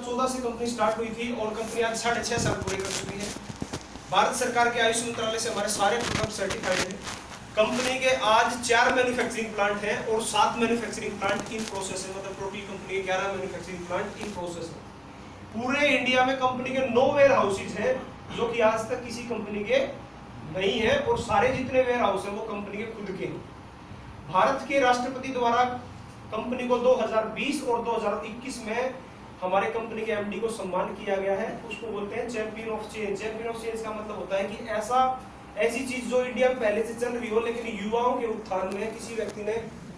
2014 से company start हुई थी और कंपनी आज 6.5 साल पूरे कर चुकी है। भारत सरकार के आयुष मंत्रालय से हमारे सारे प्रोडक्ट सर्टिफाइड हैं। कंपनी के आज 4 मैन्युफैक्चरिंग प्लांट हैं और 7 मैन्युफैक्चरिंग प्लांट इन प्रोसेस है। मतलब टोटल कंपनी के 11 मैन्युफैक्चरिंग प्लांट इन प्रोसेस है। पूरे इंडिया में कंपनी के 9 वेयर हाउसेज हैं जो कि आज तक किसी कंपनी के नहीं है, और सारे जितने वेयर हाउस हैं वो कंपनी के खुद के हैं। भारत के राष्ट्रपति द्वारा कंपनी को 2020 और 2021 में हमारे कंपनी के एमडी को सम्मान किया गया है। उसको बोलते हैं champion of change. Champion of change का मतलब होता है कि ऐसी चीज जो इंडिया में पहले से चल रही हो लेकिन युवाओं के उत्थान में किसी व्यक्ति ने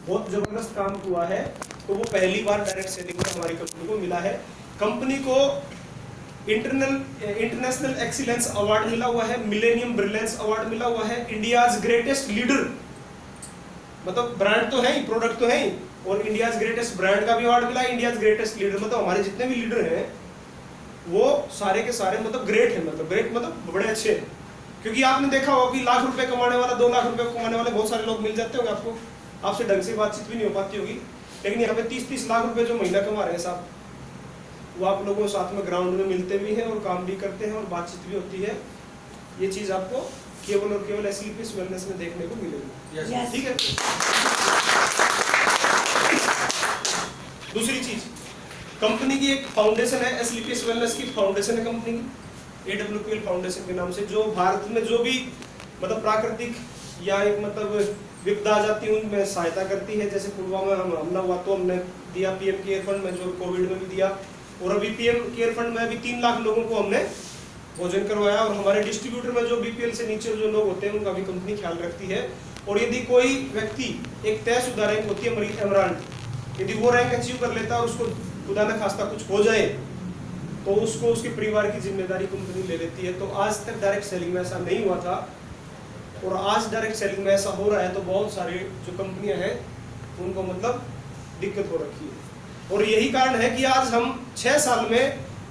बहुत जबरदस्त काम हुआ है, तो वो पहली बार डायरेक्ट सेलिंग में हमारी कंपनी को मिला है। कंपनी को इंटरनेशनल एक्सीलेंस अवार्ड मिला हुआ है, मिलेनियम ब्रिलियंस अवार्ड मिला हुआ है, इंडियाज ग्रेटेस्ट लीडर, मतलब ब्रांड तो है ही, प्रोडक्ट तो है ही, और इंडियाज ग्रेटेस्ट ब्रांड का भी अवार्ड मिला है। इंडियाज ग्रेटेस्ट लीडर मतलब हमारे जितने भी लीडर हैं वो सारे के सारे मतलब ग्रेट है, मतलब ग्रेट मतलब बड़े अच्छे हैं। क्योंकि आपने देखा होगा कि लाख रुपए कमाने वाला, 2 लाख रुपए कमाने वाले बहुत सारे लोग मिल जाते होंगे आपको, आपसे ढंग से बातचीत भी नहीं हो पाती होगी, लेकिन यहाँ पे 30-30 लाख रुपए जो महीना कमा रहे हैं साहब, वो आप लोगों के साथ में ग्राउंड में मिलते भी हैं और काम भी करते हैं और बातचीत भी होती है। ये चीज आपको केवल और केवल एसलीपीएस वेलनेस में देखने को मिलेगी। ठीक है। दूसरी चीज, कंपनी की एक फाउंडेशन है, एसलीपीएस वेलनेस की फाउंडेशन है कंपनी की, AWPL फाउंडेशन के नाम से, जो भारत में जो भी मतलब प्राकृतिक या एक मतलब विपदा आ जाती है उनमें सहायता करती है। जैसे पुलवामा हमला हुआ तो हमने दिया पीएम केयर फंड में, जो कोविड में भी दिया, और अभी पीएम केयर फंड में अभी 3 लाख लोगों को हमने भोजन करवाया। और हमारे डिस्ट्रीब्यूटर में जो बीपीएल से नीचे जो लोग होते हैं उनका भी कंपनी ख्याल रखती है। और यदि कोई व्यक्ति एक तयशुदा रैंक होती है मरीज एमराल्ड, यदि वो रैंक अचीव कर लेता है और उसको खुदा न खास्ता कुछ हो जाए तो उसको उसके परिवार की जिम्मेदारी कंपनी ले लेती है। तो आज तक डायरेक्ट सेलिंग में ऐसा नहीं हुआ था और आज डायरेक्ट सेलिंग में ऐसा हो रहा है, तो बहुत सारे जो कंपनियां हैं उनको मतलब दिक्कत हो रखी है। और यही कारण है कि आज हम 6 साल में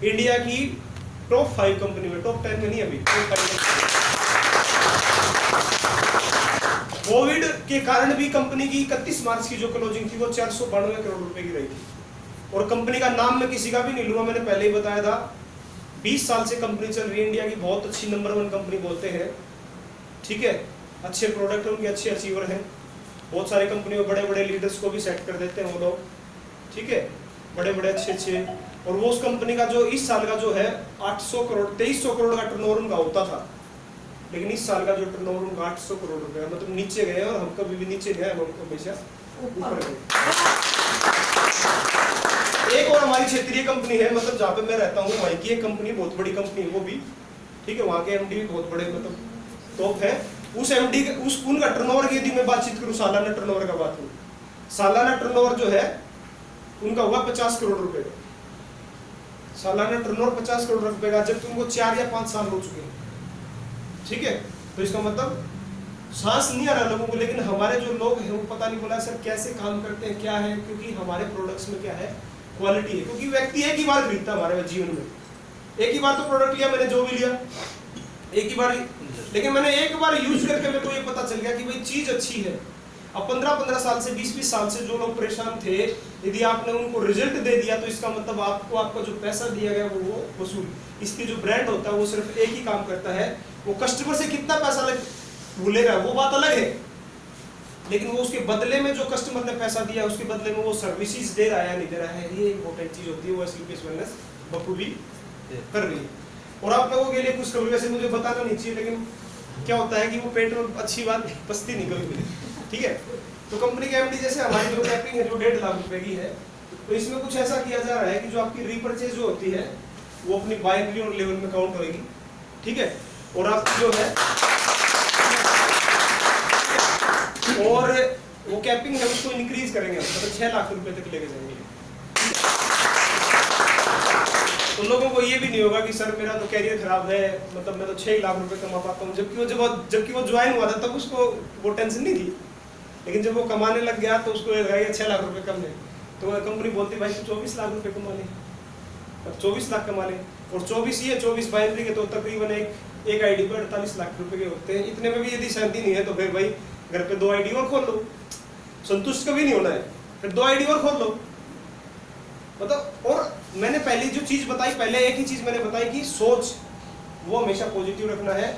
इंडिया की टॉप 5 कंपनी में, टॉप 10 में नहीं, अभी टॉप 5। कोविड के कारण भी कंपनी की 31 मार्च की जो क्लोजिंग थी वो 492 करोड़ रुपए की रही थी। और कंपनी का नाम मैं किसी का भी नहीं लूंगा, मैंने पहले ही बताया था 20 साल से कंपनी चल रही है, इंडिया की बहुत अच्छी नंबर 1 कंपनी बोलते हैं। ठीक है, अच्छे प्रोडक्ट उनके अच्छे अचीवर हैं, बहुत सारी कंपनियों बड़े बड़े लीडर्स को भी सेट कर देते हैं वो लोग। ठीक है, बड़े बड़े अच्छे, और वो उस कंपनी का जो इस साल का जो है 800 करोड़ 2300 करोड़ का टर्नओवर उनका होता था, लेकिन इस साल का जो टर्नओवर उनका 800 करोड़ रुपए, मतलब नीचे गए, और हम कभी भी नीचे गए, हम हमेशा ऊपर गए। एक और हमारी क्षेत्रीय कंपनी है, मतलब जहाँ पे मैं रहता हूँ वहीं की एक कंपनी, बहुत बड़ी कंपनी है वो भी। ठीक है, वहाँ के एमडी भी बहुत बड़े मतलब टॉप है। उस एमडी के उनका टर्नओवर की यदि मैं बातचीत करूँ, सालाना टर्नओवर का बात करूँ, सालाना टर्नओवर जो है उनका हुआ 50 करोड़ रुपए का, सालाना टर्नओवर 50 करोड़ रुपए का, जबकि उनको 4 या 5 साल हो चुके हैं। ठीक है, तो इसका मतलब सांस नहीं आ रहा लोगों को, लेकिन हमारे जो लोग हैं वो पता नहीं बोला सर कैसे काम करते हैं, क्या है, क्योंकि हमारे प्रोडक्ट्स में क्या है, क्वालिटी है। क्योंकि व्यक्ति एक ही बार खरीदता हमारे जीवन में, एक ही बार तो प्रोडक्ट लिया मैंने, जो भी लिया एक ही बार, लेकिन मैंने एक बार यूज करके मेरे को ये पता चल गया कि भाई चीज अच्छी है। अब 15-15 साल से 20-20 साल से जो लोग परेशान थे, यदि आपने उनको रिजल्ट दे दिया तो इसका मतलब आपको आपका जो पैसा दिया गया वो वसूल। इसकी जो ब्रांड होता है वो सिर्फ एक ही काम करता है, वो कस्टमर से कितना पैसा भूलेगा वो बात अलग है, लेकिन वो उसके बदले में जो कस्टमर ने पैसा दिया उसके बदले में वो सर्विसेज दे रहा है या नहीं दे रहा है, ये इंपॉर्टेंट चीज होती है। वो एसलीपीएस वेलनेस बखूबी कर रही है। और आप लोगों के लिए कुछ कभी वैसे मुझे बताना नहीं चाहिए, लेकिन क्या होता है कि वो पेट में अच्छी बात पसती नहीं कभी। ठीक है, तो कंपनी के एमडी जैसे हमारी जो कैपिंग है जो 1.5 लाख रुपए की है, तो इसमें कुछ ऐसा किया जा रहा है कि जो आपकी रीपरचेज जो होती है वो अपनी बाइनरी और लेवल में काउंट होगी। ठीक है, और आपकी जो है और वो कैपिंग है उसको इंक्रीज करेंगे, मतलब 6 लाख रुपए तक लेके जाएंगे। तो लोगों को ये भी नहीं होगा कि सर मेरा तो कैरियर खराब है, मतलब मैं तो 6 लाख रुपए कमा पाता हूँ, जबकि वो ज्वाइन हुआ था तब उसको वो टेंशन नहीं थी, लेकिन जब वो कमाने लग गया तो उसको लगा 6 लाख रुपए कम है, तो कंपनी बोलती भाई 24 लाख रुपए कमा ले, अब 24 लाख कमा ले, और 24 बाइनरी के तो तकरीबन एक आईडी पर 48 लाख रुपए के होते हैं। इतने में भी यदि शांति नहीं है तो फिर भाई घर पे 2 आईडी और खोल लो, संतुष्ट कभी नहीं होना है, फिर 2 आईडी और खोल लो, मतलब। और मैंने पहली जो चीज बताई, पहले एक ही चीज मैंने बताई कि सोच वो हमेशा पॉजिटिव रखना है।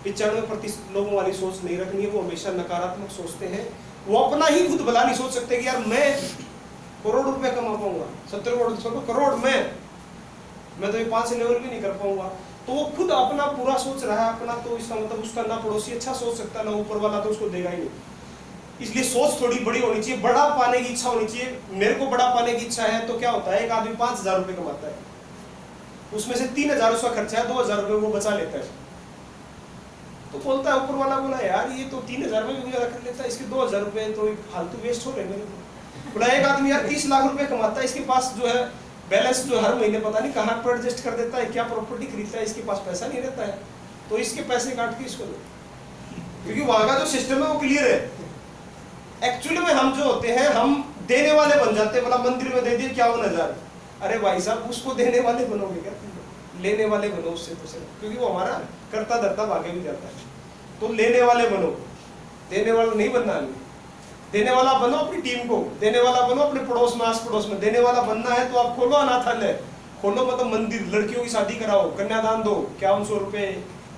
95% लोगों वाली सोच नहीं रखनी है, वो हमेशा नकारात्मक सोचते हैं। वो अपना ही खुद भला नहीं सोच सकते कि यार मैं करोड़ रुपए कमा पाऊंगा, 70 करोड़ छोड़ो करोड़ मैं तो ये 5 लेवल भी नहीं कर पाऊंगा। तो वो खुद अपना पूरा सोच रहा है अपना, तो इसका मतलब उसका ना पड़ोसी अच्छा सोच सकता है ना ऊपर वाला, तो उसको देगा ही नहीं। इसलिए सोच थोड़ी बड़ी होनी चाहिए, बड़ा पाने की इच्छा होनी चाहिए। मेरे को बड़ा पाने की इच्छा है तो क्या होता है, एक आदमी 5,000 रुपये कमाता है, उसमें से 3,000 उसका खर्चा है, 2,000 रुपये वो बचा लेता है। तो बोलता है ऊपर वाला, बोला यार ये तो 3,000 में भी गुजारा कर लेता है, इसके 2,000 रुपये तो फालतू वेस्ट हो रहे मेरे को। बोला एक आदमी यार 30 लाख रुपए कमाता है, इसके पास जो है बैलेंस जो हर महीने पता नहीं कहाँ पर एडजस्ट कर देता है, क्या प्रॉपर्टी खरीदता है, इसके पास पैसा नहीं रहता है, तो इसके पैसे काट के इसको दो, क्योंकि वहां का जो सिस्टम है वो क्लियर है। एक्चुअली में हम जो होते हैं हम देने वाले बन जाते हैं। बोला मंदिर में दे दिए 51,000, अरे भाई साहब उसको देने वाले बनोगे क्या, लेने वाले बनो उससे तो सही, क्योंकि वो हमारा करता धरता भागे भी जाता है। तो लेने वाले बनो, देने वाला नहीं बनना है। देने वाला बनो अपनी टीम को, देने वाला बनो अपने पड़ोस में, आस पड़ोस में। देने वाला बनना है तो आप खोलो अनाथालय, खोलो मतलब मंदिर, लड़कियों की शादी कराओ, कन्यादान दो, 5100 रुपए,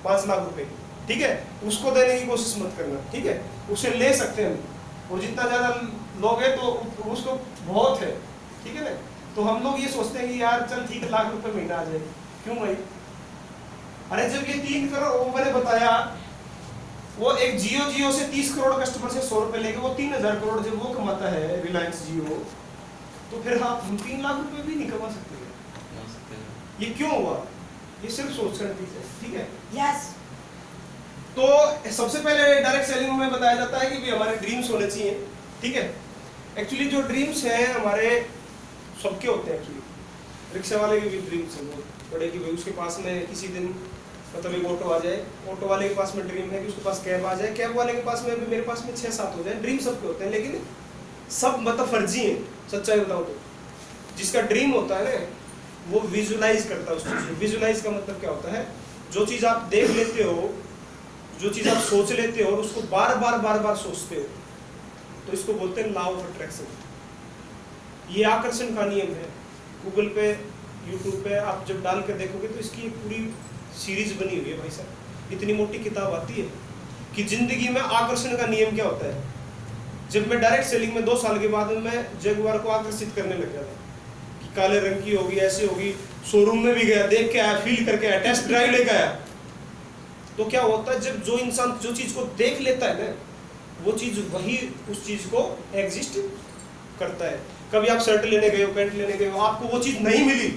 5 लाख रुपए, ठीक है, उसको देने की कोशिश मत करना, ठीक है, उसे ले सकते हैं हम, और जितना ज्यादा लोगे तो उसको बहुत है, ठीक है ना। तो हम लोग ये सोचते हैं कि यार चल ठीक है लाख रुपए महीना आ जाए, क्यों भाई, अरे जब ये 3 करोड़ वो मैंने बताया, वो एक जियो से 30 करोड़ कस्टमर से 100 रुपए लेके वो 3,000 करोड़ जब वो कमाता है रिलायंस जियो, तो फिर हम 3 लाख रुपए भी नहीं कमा सकते। ये क्यों हुआ, ये सिर्फ सोच कर है, ठीक है। यस। तो सबसे पहले डायरेक्ट सेलिंग में बताया जाता है कि भी हमारे ड्रीम्स होने चाहिए, ठीक है। एक्चुअली जो ड्रीम्स हैं हमारे सबके होते हैं, एक्चुअली रिक्शा वाले के भी ड्रीम्स हैं बड़े, कि भाई उसके पास में किसी दिन मतलब एक ऑटो आ जाए, ऑटो वाले के पास में ड्रीम है कि उसके पास कैब आ जाए, कैब वाले के पास में भी मेरे पास में 6-7 हो जाए। ड्रीम सबके होते हैं, लेकिन सब मतलब फर्जी है, सच्चाई बताओ तो। जिसका ड्रीम होता है ना वो विजुलाइज करता है उस चीज को। विजुलाइज का मतलब क्या होता है, जो चीज आप देख लेते हो, जो चीज आप सोच लेते हो और उसको बार बार सोचते हो, तो इसको बोलते हैं लॉ ऑफ अट्रैक्शन। ये आकर्षण का नियम है। गूगल पे, यूट्यूब पे आप जब डाल कर देखोगे तो इसकी एक पूरी सीरीज बनी हुई है भाई साहब, इतनी मोटी किताब आती है कि जिंदगी में आकर्षण का नियम क्या होता है। जब मैं डायरेक्ट सेलिंग में 2 साल के बाद मैं जगुआर को आकर्षित करने लग गया था कि काले रंग की होगी, ऐसी होगी, शोरूम में भी गया, देख के आया, फील करके आया, टेस्ट ड्राइव लेकर आया। तो क्या होता है, जब जो इंसान जो चीज को देख लेता है ना, वो चीज वही उस चीज को एग्जिस्ट करता है। कभी आप शर्ट लेने गए हो, पैंट लेने गए हो, आपको वो चीज नहीं मिली,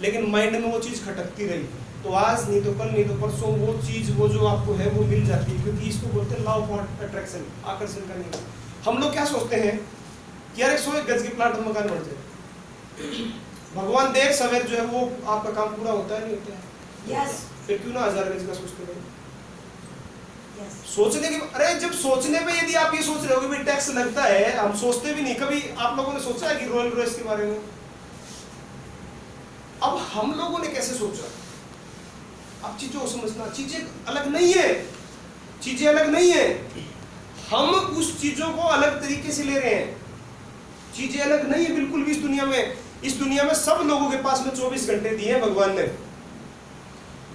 लेकिन माइंड में वो चीज खटकती रही, तो आज नहीं तो कल नहीं तो परसों वो चीज वो जो आपको है वो मिल जाती है, क्योंकि इसको बोलते हैं लॉ ऑफ अट्रैक्शन, आकर्षण का नियम। हम लोग क्या सोचते हैं कि यार 101 गज के प्लाट में मकान बन जाए, भगवान देर सवेर जो है वो आपका काम पूरा होता है, नहीं होता है। यस। फिर क्यों ना 1000 गज का सोचते रहे। यस। सोचने के, अरे जब सोचने में यदि आप ये सोच रहे हो कि भाई टैक्स लगता है, हम सोचते भी नहीं। कभी आप लोगों ने सोचा है कि रॉयल रॉयस के बारे में? अब हम लोगों ने कैसे सोचा, अब चीजों को समझना, चीजें अलग नहीं है, चीजें अलग नहीं है, हम उस चीजों को अलग तरीके से ले रहे हैं। चीजें अलग नहीं है बिल्कुल भी। इस दुनिया में सब लोगों के पास में 24 घंटे दिए हैं भगवान ने।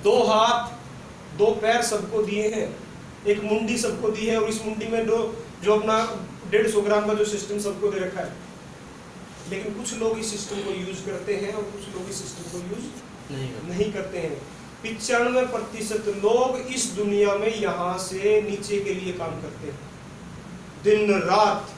2 हाथ 2 पैर सबको दिए हैं, एक मुंडी सबको दी है, और इस मुंडी में जो अपना 150 ग्राम का जो सिस्टम सबको दे रखा है। लेकिन कुछ लोग इस सिस्टम को यूज करते हैं और कुछ लोग इस सिस्टम को यूज नहीं करते हैं। 95% लोग इस दुनिया में यहाँ से नीचे के लिए काम करते हैं, दिन रात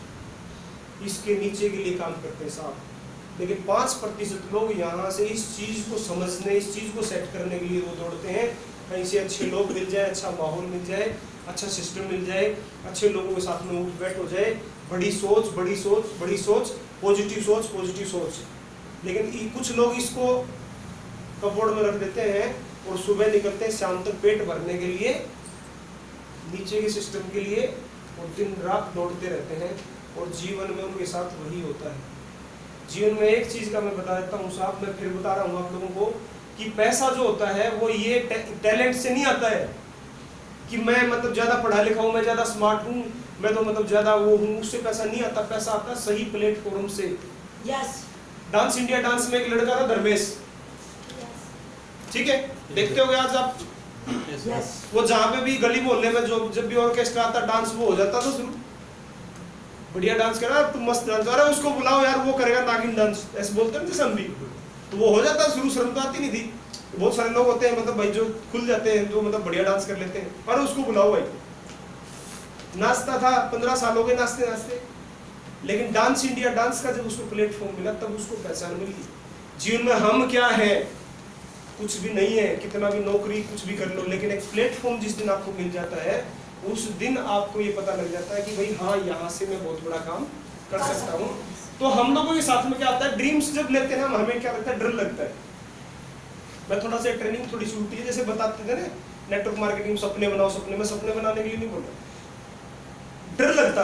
इसके नीचे के लिए काम करते हैं साहब। लेकिन 5% लोग यहाँ से इस चीज को समझने, इस चीज को सेट करने के लिए वो दौड़ते हैं। कहीं से अच्छे लोग मिल जाए, अच्छा माहौल मिल जाए, अच्छा सिस्टम मिल जाए, अच्छे लोगों के साथ में उठ बैठ हो जाए, बड़ी सोच, पॉजिटिव सोच। लेकिन कुछ लोग इसको कपबोर्ड में रख देते हैं और सुबह निकलते हैं शाम तक पेट भरने के लिए, नीचे के सिस्टम के लिए, और दिन रात दौड़ते रहते हैं। और जीवन में उनके साथ वही होता है। जीवन में एक चीज का मैं बता देता हूँ साहब, मैं फिर बता रहा हूँ आप लोगों को कि पैसा जो होता है वो ये टैलेंट से नहीं आता है कि मैं मतलब ज्यादा पढ़ा लिखा हूँ, मैं ज्यादा स्मार्ट हूँ, मैं तो मतलब ज्यादा वो हूँ, उससे पैसा नहीं आता। पैसा आता है सही प्लेटफॉर्म से। यस। डांस इंडिया डांस में एक लड़का था धर्मेश, ठीक है, देखते होगे आज आप, Yes. वो जहाँ पे भी गली मोहल्ले में जो जब भी ऑर्केस्ट्रा आता डांस वो हो जाता था शुरू, बढ़िया डांस कर रहा है, तुम मस्त डांस, अरे उसको बुलाओ यार वो करेगा नागिन डांस, ऐसे बोलते हैं जैसे हम भी, तो वो हो जाता शुरू, शर्म तो आती नहीं थी। बहुत सारे लोग होते हैं मतलब भाई जो खुल जाते हैं, जो मतलब बढ़िया डांस कर लेते हैं, पर उसको बुलाओ भाई। नाचता था 15 साल हो गए नाचते नाचते, लेकिन डांस इंडिया डांस का जब उसको प्लेटफॉर्म मिला तब उसको पहचान मिली जीवन में हम क्या है, कुछ भी नहीं है, कितना भी नौकरी कुछ भी कर लो, लेकिन एक प्लेटफॉर्म जिस दिन आपको मिल जाता है उस दिन आपको ये पता लग जाता है कि भाई हाँ यहाँ से मैं बहुत बड़ा काम कर सकता हूँ। तो हम लोगों के साथ में क्या आता है, ड्रीम्स जब लेते हैं ना हमें क्या लगता है, डर लगता है। मैं थोड़ा सा ट्रेनिंग थोड़ी सी उल्टी है, जैसे बताते थे ना नेटवर्क मार्केटिंग, सपने बनाओ, सपने में सपने बनाने के लिए नहीं बोल रहा, डर लगता है।